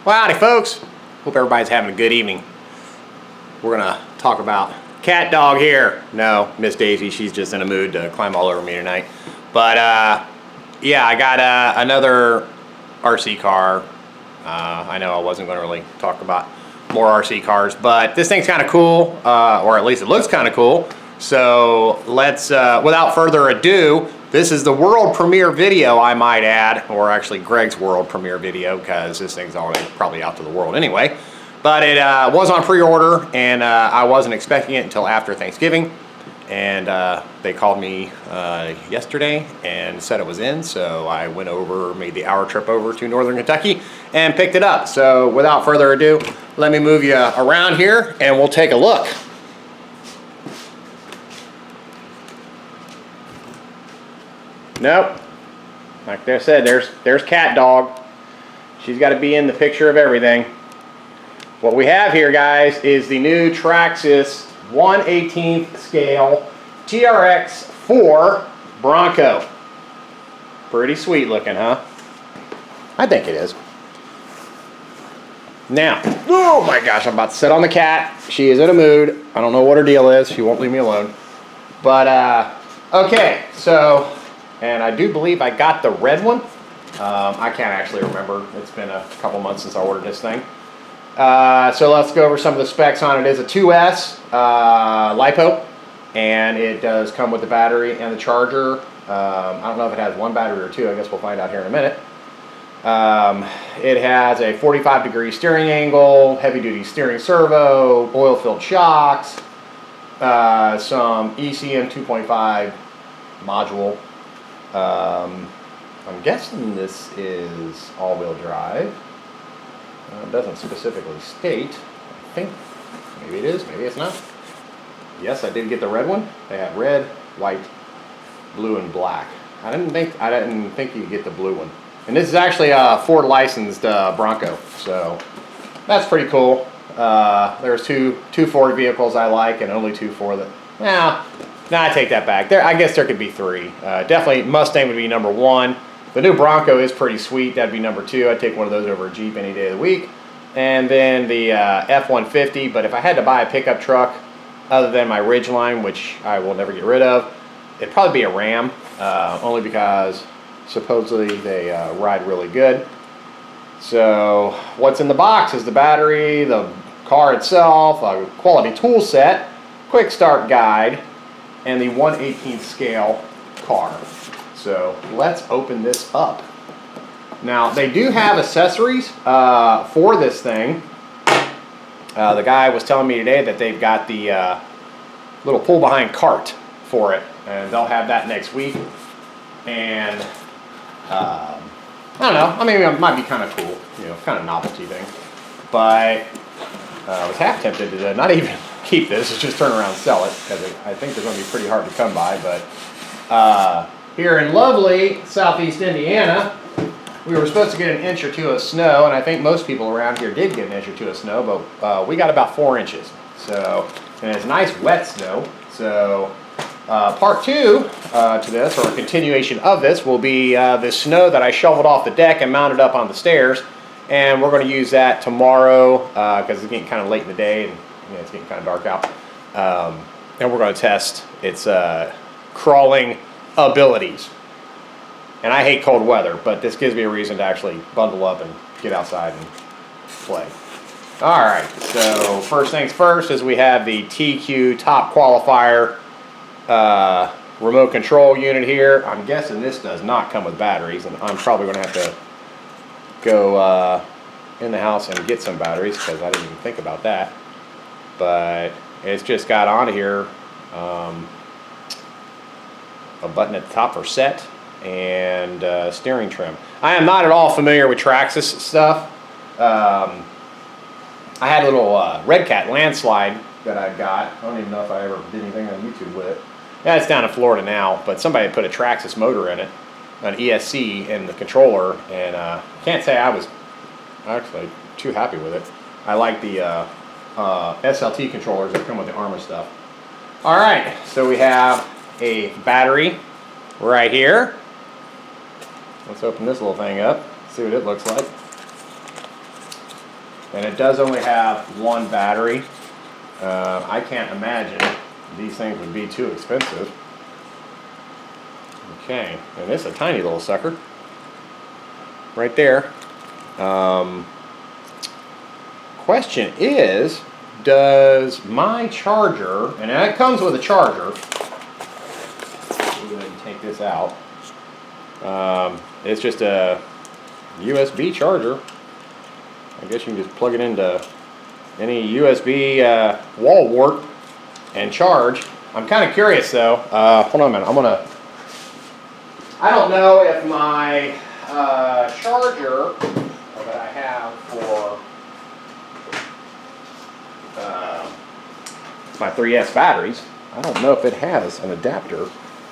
Well, howdy folks. Hope everybody's having a good evening. We're gonna talk about cat dog here. No, Miss Daisy, she's just in a mood to climb all over me tonight. But yeah, I got another RC car. I know I wasn't gonna really talk about more RC cars, but this thing's kind of cool, or at least it looks kind of cool. So let's, without further ado, this is the world premiere video, I might add, or actually Greg's world premiere video, because this thing's already probably out to the world anyway. But it was on pre-order, and I wasn't expecting it until after Thanksgiving. And they called me yesterday and said it was in, so I went over, made the hour trip over to Northern Kentucky and picked it up. So without further ado, let me move you around here and we'll take a look. Nope. Like I said, there's cat dog. She's got to be in the picture of everything. What we have here, guys, is the new Traxxas 1/18 scale TRX-4 Bronco. Pretty sweet looking, huh? I think it is. Now, oh my gosh, I'm about to sit on the cat. She is in a mood. I don't know what her deal is. She won't leave me alone. But, okay, so, and I do believe I got the red one. I can't actually remember. It's been a couple months since I ordered this thing. So let's go over some of the specs on it. It is a 2S LiPo, and it does come with the battery and the charger. I don't know if it has one battery or two. I guess we'll find out here in a minute. It has a 45-degree steering angle, heavy-duty steering servo, oil-filled shocks, some ECM 2.5 module. I'm guessing this is all-wheel drive. It doesn't specifically state. I think maybe it is, maybe it's not. Yes, I did get the red one. They have red, white, blue, and black. I didn't think you could get the blue one. And this is actually a Ford licensed Bronco, so that's pretty cool. There's two Ford vehicles I like, and only two Ford that. Nah, I take that back. I guess there could be three. Definitely Mustang would be number one. The new Bronco is pretty sweet. That'd be number two. I'd take one of those over a Jeep any day of the week. And then the F-150. But if I had to buy a pickup truck other than my Ridgeline, which I will never get rid of, it'd probably be a Ram, only because supposedly they ride really good. So what's in the box is the battery, the car itself, a quality tool set, quick start guide, and the 1/18 scale car. So let's open this up. Now they do have accessories for this thing. The guy was telling me today that they've got the little pull behind cart for it, and they'll have that next week. And I don't know, I mean, it might be kind of cool, you know, kind of novelty thing. But I was half tempted to not even keep this, just turn around and sell it, because I think they're going to be pretty hard to come by. But here in lovely southeast Indiana, we were supposed to get an inch or two of snow, and I think most people around here did get an inch or two of snow, but we got about 4 inches. So, and it's nice wet snow. So part two to this, or a continuation of this, will be the snow that I shoveled off the deck and mounted up on the stairs. And we're going to use that tomorrow because it's getting kind of late in the day, and you know, it's getting kind of dark out. And we're going to test its crawling abilities. And I hate cold weather, but this gives me a reason to actually bundle up and get outside and play. All right, so first things first is we have the TQ Top Qualifier remote control unit here. I'm guessing this does not come with batteries, and I'm probably going to have to go in the house and get some batteries because I didn't even think about that. But it's just got on here a button at the top for set and steering trim. I am not at all familiar with Traxxas stuff. I had a little Red Cat landslide that I got. I don't even know if I ever did anything on YouTube with it. Yeah, it's down in Florida now, but somebody put a Traxxas motor in it, an ESC in the controller, and can't say I was actually too happy with it. I like the SLT controllers that come with the ARMA stuff. All right, so we have a battery right here. Let's open this little thing up, see what it looks like. And it does only have one battery. I can't imagine these things would be too expensive. Okay, and it's a tiny little sucker right there. Question is, does my charger, and it comes with a charger, we'll go ahead and take this out. It's just a USB charger. I guess you can just plug it into any USB wall wart and charge. I'm kind of curious though. Hold on a minute. I don't know if my charger that I have for my 3S batteries, I don't know if it has an adapter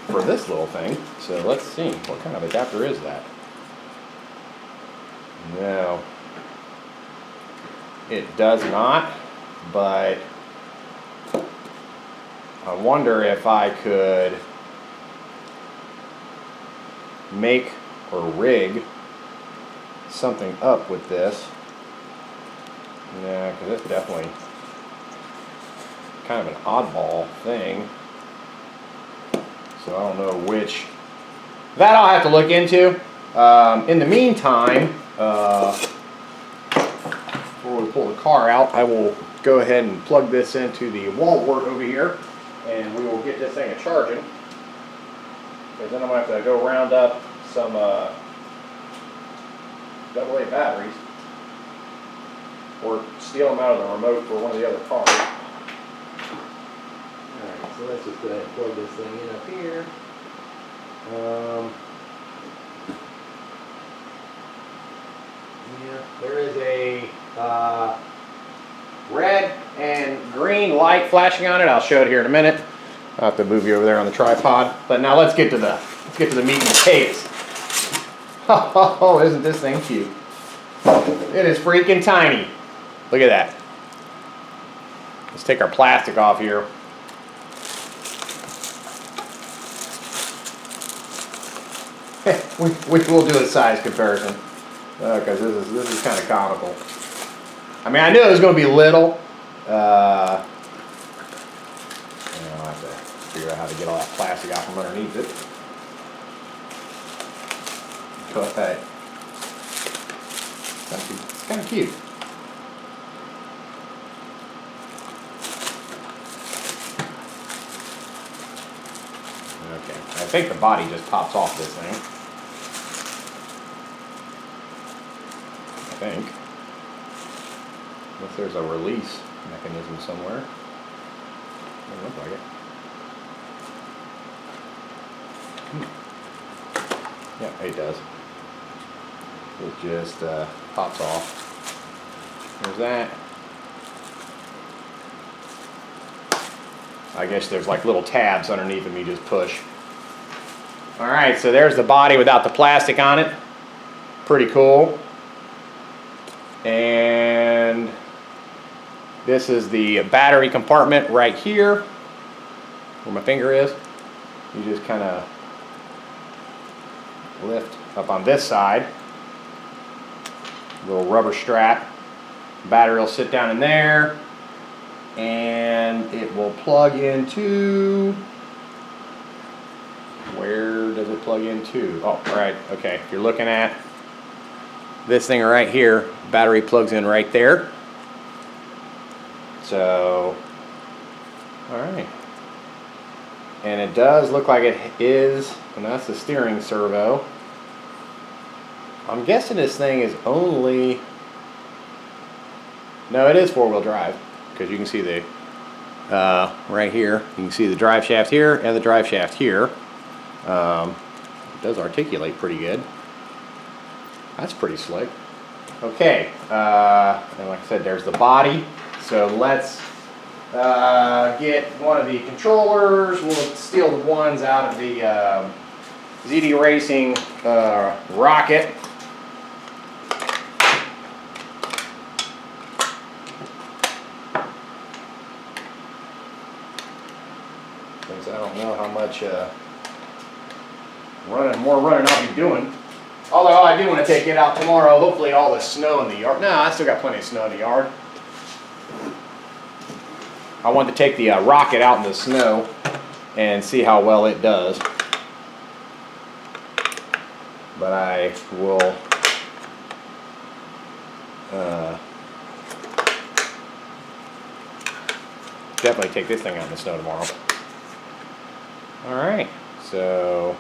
for this little thing. So let's see, what kind of adapter is that? No, it does not, but I wonder if I could make or rig something up with this. Yeah, because it's definitely kind of an oddball thing. So I don't know which. That I'll have to look into. In the meantime, before we pull the car out, I will go ahead and plug this into the wall wart over here, and we will get this thing a charging. Because then I'm going to have to go round up some AA batteries, or steal them out of the remote for one of the other cars. Alright, so let's just go ahead and plug this thing in up here. Yeah, there is a red and green light flashing on it. I'll show it here in a minute. I'll have to move you over there on the tripod. But now let's get to the meat and potatoes. Oh, isn't this thing cute? It is freaking tiny. Look at that. Let's take our plastic off here. we will do a size comparison because this is kind of comical. I mean, I knew it was going to be little. I'll have to figure out how to get all that plastic out from underneath it. But it's kind of cute. Okay, I think the body just pops off this thing. I think. Unless there's a release mechanism somewhere. Doesn't look like it. Yeah, it does. It just pops off. There's that. I guess there's like little tabs underneath them you just push. Alright, so there's the body without the plastic on it. Pretty cool. And this is the battery compartment right here, where my finger is. You just kind of lift up on this side. Little rubber strap. Battery will sit down in there, and it will plug into. Where does it plug into? Oh, right. Okay. If you're looking at this thing right here, battery plugs in right there. So, all right. And it does look like it is, and that's the steering servo. I'm guessing this thing is only, no, it is four-wheel drive, because you can see the, right here, you can see the drive shaft here and the drive shaft here. It does articulate pretty good. That's pretty slick. Okay, and like I said, there's the body. So let's get one of the controllers. We'll steal the ones out of the ZD Racing Rocket. Since I don't know how much more running I'll be doing. Although I do want to take it out tomorrow, hopefully all the snow in the yard. No, I still got plenty of snow in the yard. I want to take the rocket out in the snow and see how well it does. But I will definitely take this thing out in the snow tomorrow. Alright, so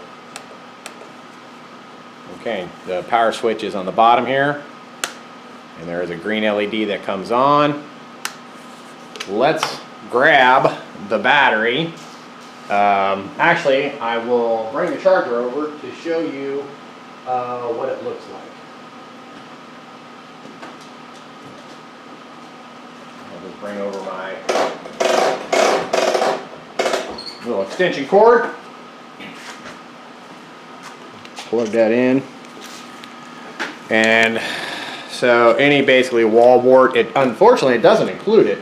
okay, the power switch is on the bottom here, and there is a green LED that comes on. Let's grab the battery. Actually, I will bring the charger over to show you what it looks like. I'll just bring over my little extension cord. Plug that in. And so any basically wall wart, unfortunately it doesn't include it,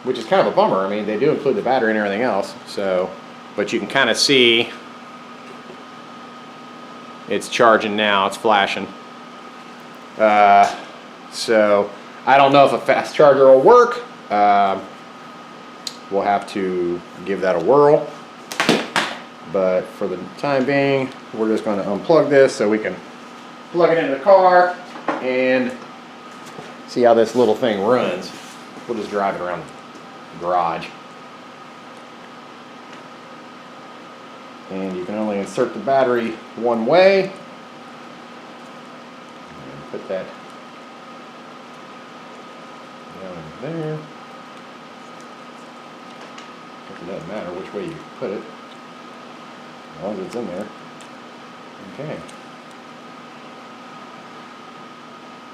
which is kind of a bummer. I mean, they do include the battery and everything else, so, but you can kind of see it's charging now, it's flashing. So I don't know if a fast charger will work. We'll have to give that a whirl. But for the time being, we're just going to unplug this so we can plug it into the car and see how this little thing runs. We'll just drive it around the garage. And you can only insert the battery one way. And put that down in there. It doesn't matter which way you put it, as long as it's in there. Okay.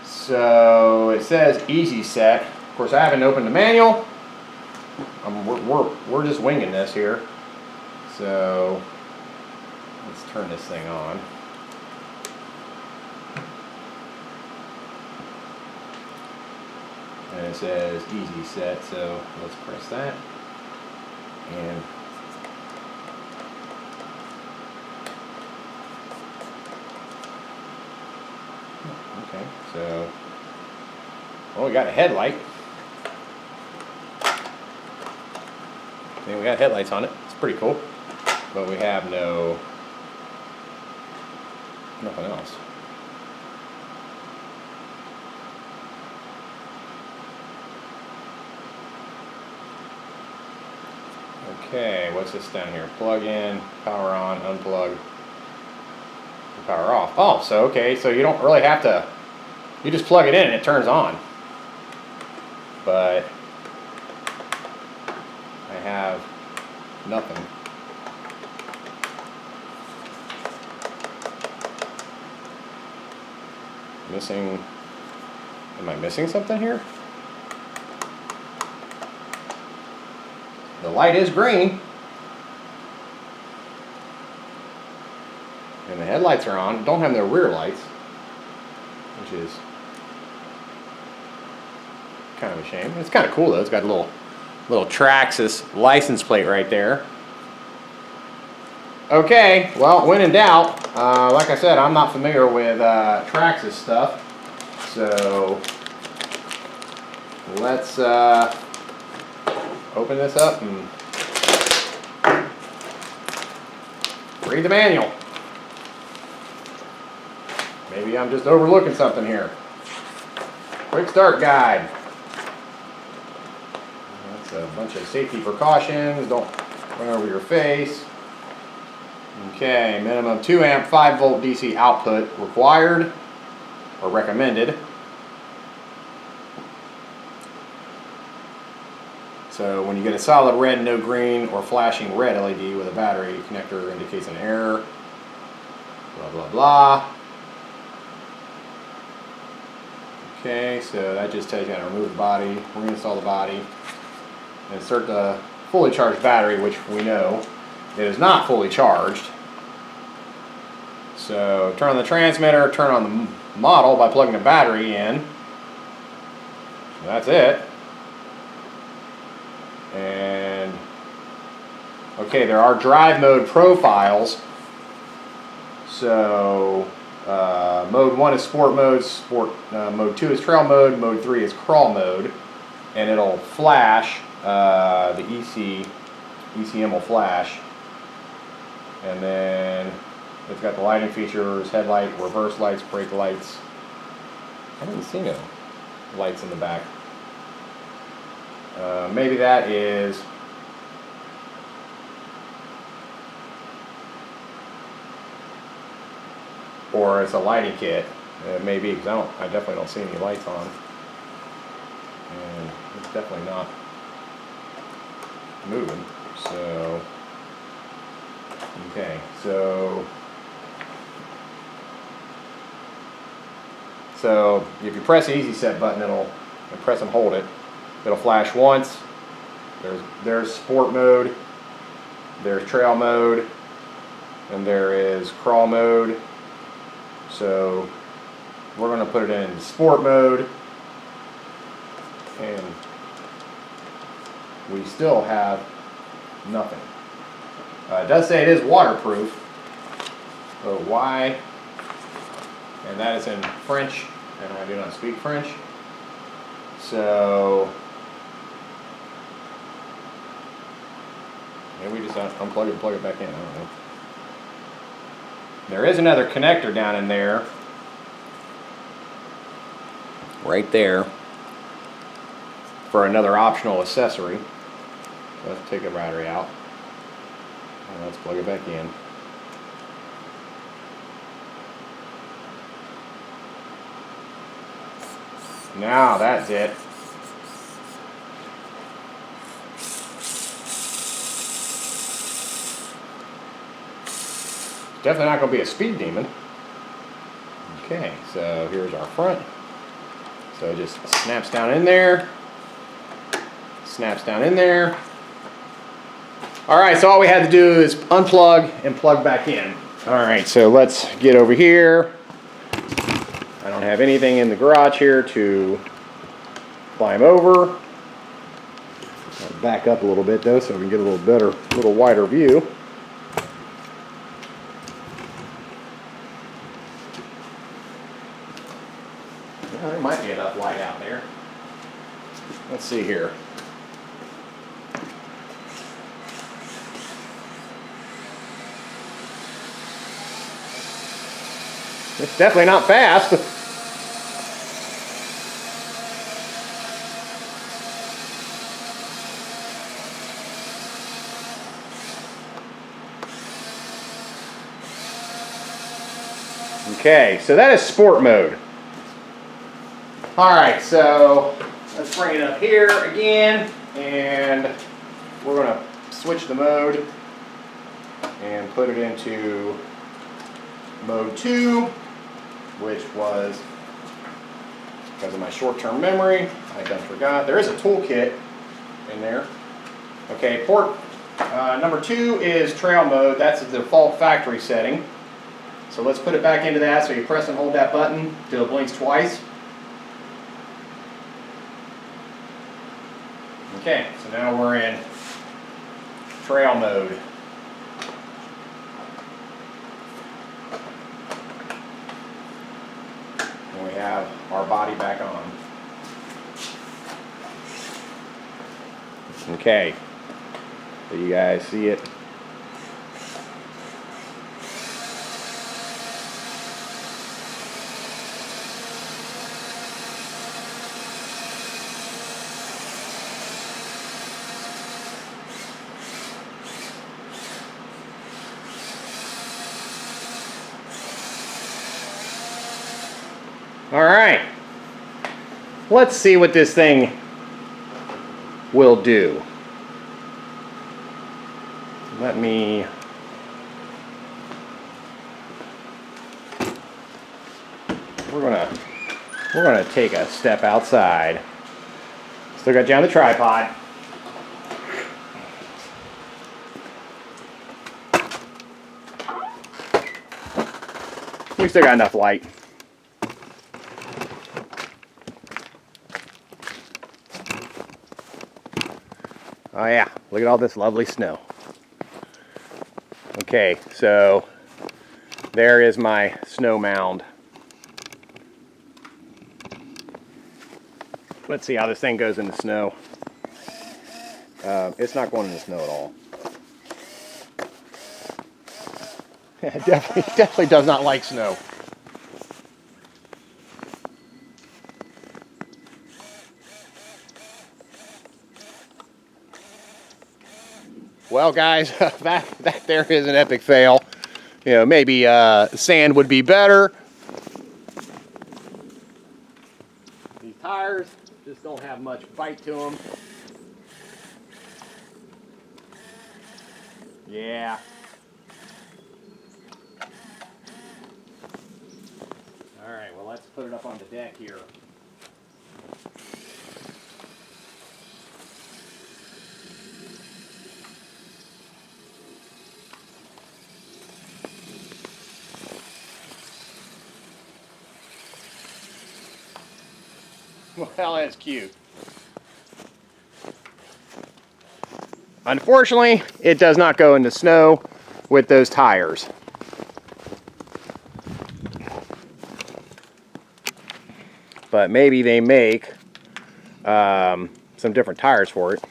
So it says easy set. Of course, I haven't opened the manual. We're just winging this here. So let's turn this thing on. And it says easy set, so let's press that. And okay, so well, we got a headlight. And we got headlights on it. It's pretty cool. But we have nothing else. Okay, what's this down here? Plug in, power on, unplug, power off. Oh, so okay, so you don't really have to, you just plug it in and it turns on. But I have nothing. Missing, am I missing something here? The light is green. And the headlights are on. Don't have no rear lights, which is kind of a shame. It's kind of cool though. It's got a little Traxxas license plate right there. Okay, well, when in doubt, like I said, I'm not familiar with Traxxas stuff, so let's open this up and read the manual. Maybe I'm just overlooking something here. Quick start guide. That's a bunch of safety precautions. Don't run over your face. Okay, minimum 2 amp 5 volt DC output required or recommended. So when you get a solid red, no green, or flashing red LED with a battery connector indicates an error. Blah, blah, blah. Okay, so that just tells you how to remove the body, reinstall the body, insert the fully charged battery, which we know it is not fully charged. So turn on the transmitter, turn on the model by plugging the battery in. That's it. And okay, there are drive mode profiles. So mode 1 is sport mode, mode 2 is trail mode, mode 3 is crawl mode, and it'll flash, the ECM will flash, and then it's got the lighting features, headlight, reverse lights, brake lights. I didn't see no lights in the back. Maybe that is or it's a lighting kit. Maybe, because I definitely don't see any lights on. And it's definitely not moving. So, okay, so if you press the easy set button, and press and hold it, it'll flash once. There's sport mode, there's trail mode, and there is crawl mode. So we're going to put it in sport mode, and we still have nothing. It does say it is waterproof, but why? And that is in French, and I do not speak French. So maybe we just unplug it and plug it back in. I don't know. There is another connector down in there, right there, for another optional accessory. So let's take the battery out and let's plug it back in. Now that's it. Definitely not going to be a speed demon. Okay, so here's our front. So it just snaps down in there. Snaps down in there. Alright, so all we had to do is unplug and plug back in. Alright, so let's get over here. I don't have anything in the garage here to climb over. I'll back up a little bit though so we can get a little better, little wider view. Well, there might be enough light out there. Let's see here. It's definitely not fast. Okay, so that is sport mode. Alright, so let's bring it up here again, and we're going to switch the mode and put it into mode 2, which was, because of my short-term memory, I done forgot. There is a toolkit in there. Okay, port number 2 is trail mode. That's the default factory setting. So let's put it back into that. So you press and hold that button till it blinks twice. Okay, so now we're in trail mode. And we have our body back on. Okay, so you guys see it? All right, let's see what this thing will do. We're gonna take a step outside. Still got you on the tripod. We still got enough light. Oh yeah, look at all this lovely snow. Okay, so there is my snow mound. Let's see how this thing goes in the snow. It's not going in the snow at all. It definitely does not like snow. Well, guys, that there is an epic fail. You know, maybe sand would be better. These tires just don't have much bite to them. Yeah. All right, well, let's put it up on the deck here. Well, that's cute. Unfortunately, it does not go in the snow with those tires. But maybe they make some different tires for it.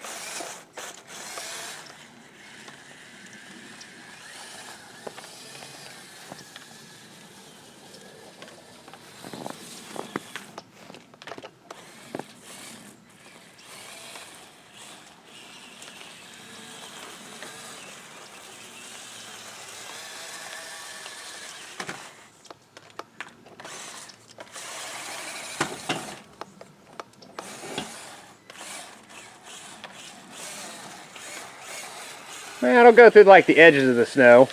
It'll go through like the edges of the snow.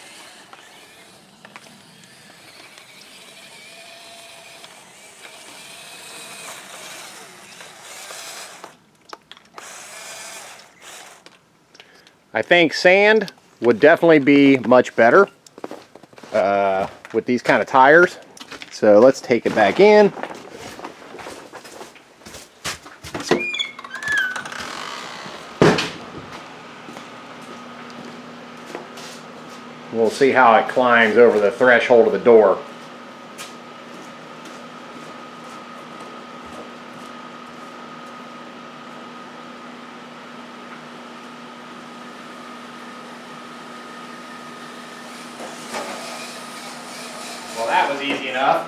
I think sand would definitely be much better with these kind of tires. So let's take it back in. We'll see how it climbs over the threshold of the door. Well, that was easy enough.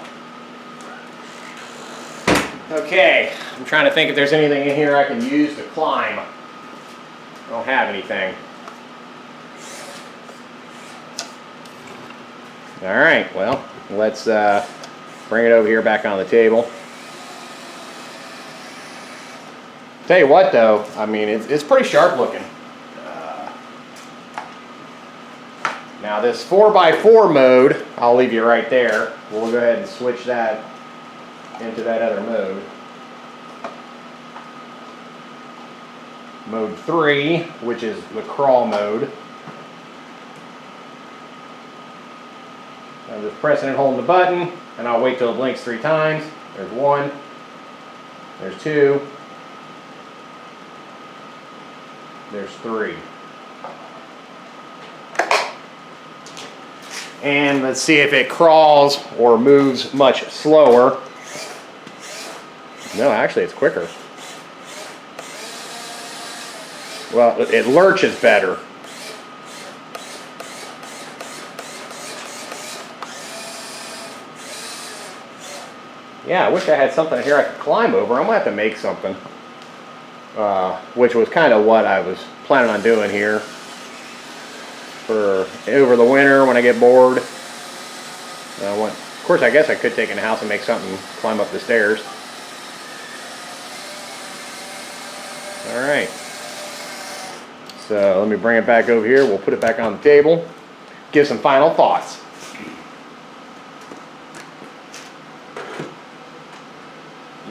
Okay, I'm trying to think if there's anything in here I can use to climb. I don't have anything. All right, well, let's bring it over here back on the table. Tell you what, though, I mean, it's pretty sharp looking. Now this 4x4 mode, I'll leave you right there. We'll go ahead and switch that into that other mode. Mode 3, which is the crawl mode. I'm just pressing and holding the button, and I'll wait till it blinks 3 times. There's 1, there's 2, there's 3. And let's see if it crawls or moves much slower. No, actually it's quicker. Well, it lurches better. Yeah, I wish I had something here I could climb over. I'm gonna have to make something. Which was kind of what I was planning on doing here. For over the winter when I get bored. Of course, I guess I could take in the house and make something climb up the stairs. Alright. So let me bring it back over here. We'll put it back on the table. Give some final thoughts.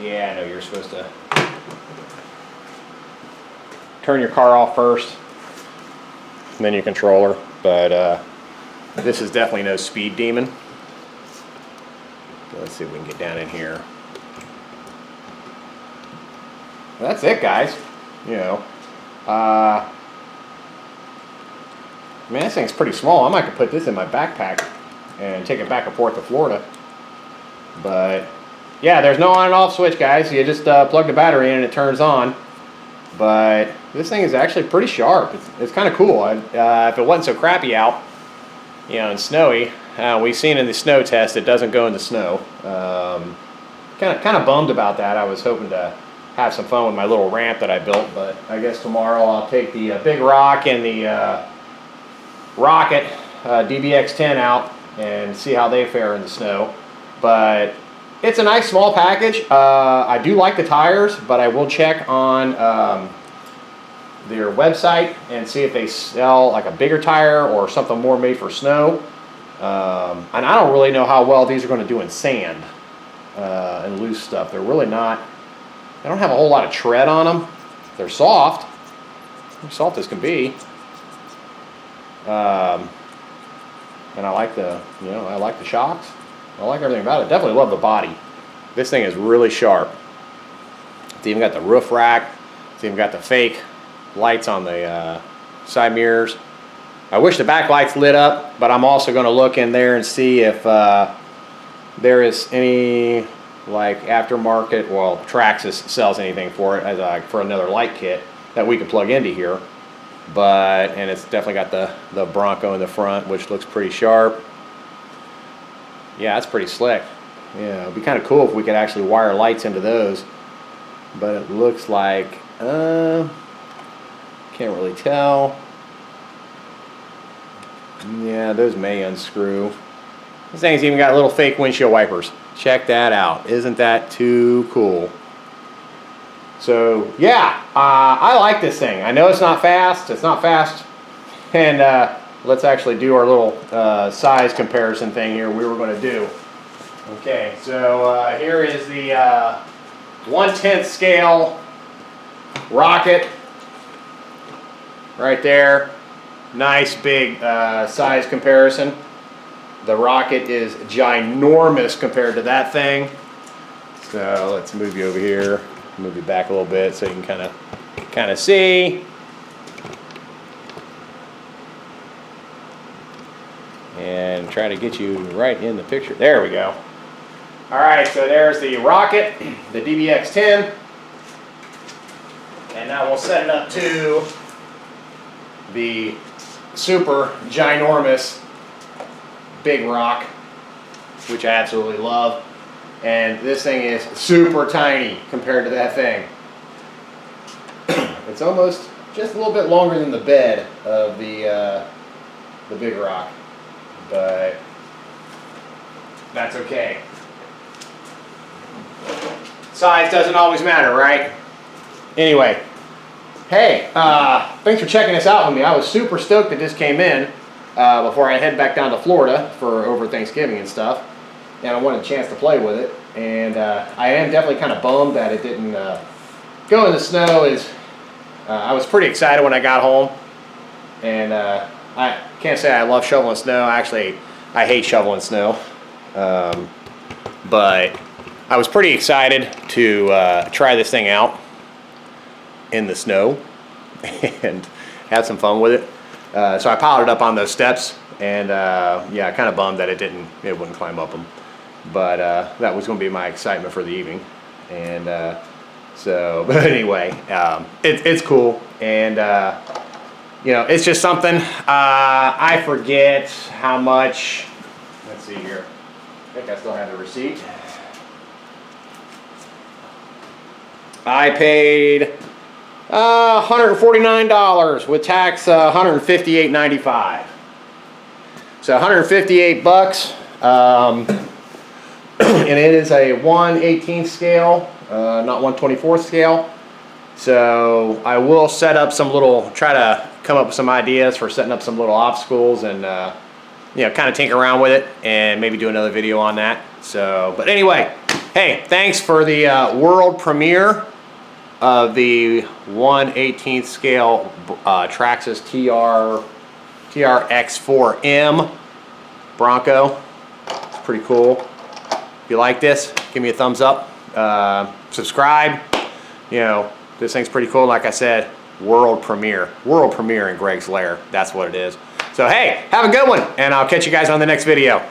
Yeah, I know you're supposed to turn your car off first, and then your controller, but this is definitely no speed demon. So let's see if we can get down in here. Well, that's it, guys. You know, man, this thing's pretty small. I might could put this in my backpack. and take it back and forth to Florida. But yeah, there's no on and off switch, guys. You just plug the battery in and it turns on. But this thing is actually pretty sharp. It's kind of cool. If it wasn't so crappy out, you know, and snowy, we've seen in the snow test it doesn't go in the snow. Kind of bummed about that. I was hoping to have some fun with my little ramp that I built, but I guess tomorrow I'll take the Big Rock and the Rocket DBX10 out and see how they fare in the snow. But it's a nice small package. I do like the tires, but I will check on their website and see if they sell like a bigger tire or something more made for snow. And I don't really know how well these are going to do in sand and loose stuff. They're really not, they don't have a whole lot of tread on them. They're soft, soft as can be. And I like the, you know, I like the shocks. I like everything about it. Definitely love the body. This thing is really sharp. It's even got the roof rack. It's even got the fake lights on the side mirrors. I wish the back lights lit up, but I'm also going to look in there and see if there is any like aftermarket, well, Traxxas sells anything for it as for another light kit that we can plug into here. But, and it's definitely got the Bronco in the front, which looks pretty sharp. Yeah, that's pretty slick. Yeah, it'd be kind of cool if we could actually wire lights into those. But it looks like, can't really tell. Yeah, those may unscrew. This thing's even got little fake windshield wipers. Check that out. Isn't that too cool? So yeah, I like this thing. I know it's not fast. It's not fast. And let's actually do our little size comparison thing here we were going to do. Okay, so here is the 1/10 scale Rocket. Right there. Nice big size comparison. The Rocket is ginormous compared to that thing. So let's move you over here. Move you back a little bit so you can kind of see. And try to get you right in the picture. There we go. All right, so there's the Rocket, the DBX10. And now we'll set it up to the super ginormous Big Rock, which I absolutely love. And this thing is super tiny compared to that thing. It's almost just a little bit longer than the bed of the Big Rock, but that's okay. Size doesn't always matter, right? Anyway, hey, thanks for checking this out with me. I was super stoked that this came in before I head back down to Florida for over Thanksgiving and stuff. And I wanted a chance to play with it. And I am definitely kind of bummed that it didn't go in the snow. I was pretty excited when I got home. And I can't say I love shoveling snow. Actually, I hate shoveling snow. But I was pretty excited to try this thing out in the snow and have some fun with it. So I piled it up on those steps, and yeah, kind of bummed that it wouldn't climb up them. But that was going to be my excitement for the evening. And but anyway, it's cool, and you know, it's just something. I forget how much. Let's see here. I think I still have the receipt. I paid $149 with tax, $158.95. So $158, and it is a 1/18 scale, not 1/24 scale. So I will set up try to come up with some ideas for setting up some little obstacles and you know, kind of tinker around with it and maybe do another video on that. So, but anyway, hey, thanks for the world premiere of the 1/18 scale Traxxas TRX-4M Bronco. It's pretty cool. If you like this, give me a thumbs up. Subscribe. You know, this thing's pretty cool. Like I said, world premiere in Greg's lair. That's what it is. So hey, have a good one, and I'll catch you guys on the next video.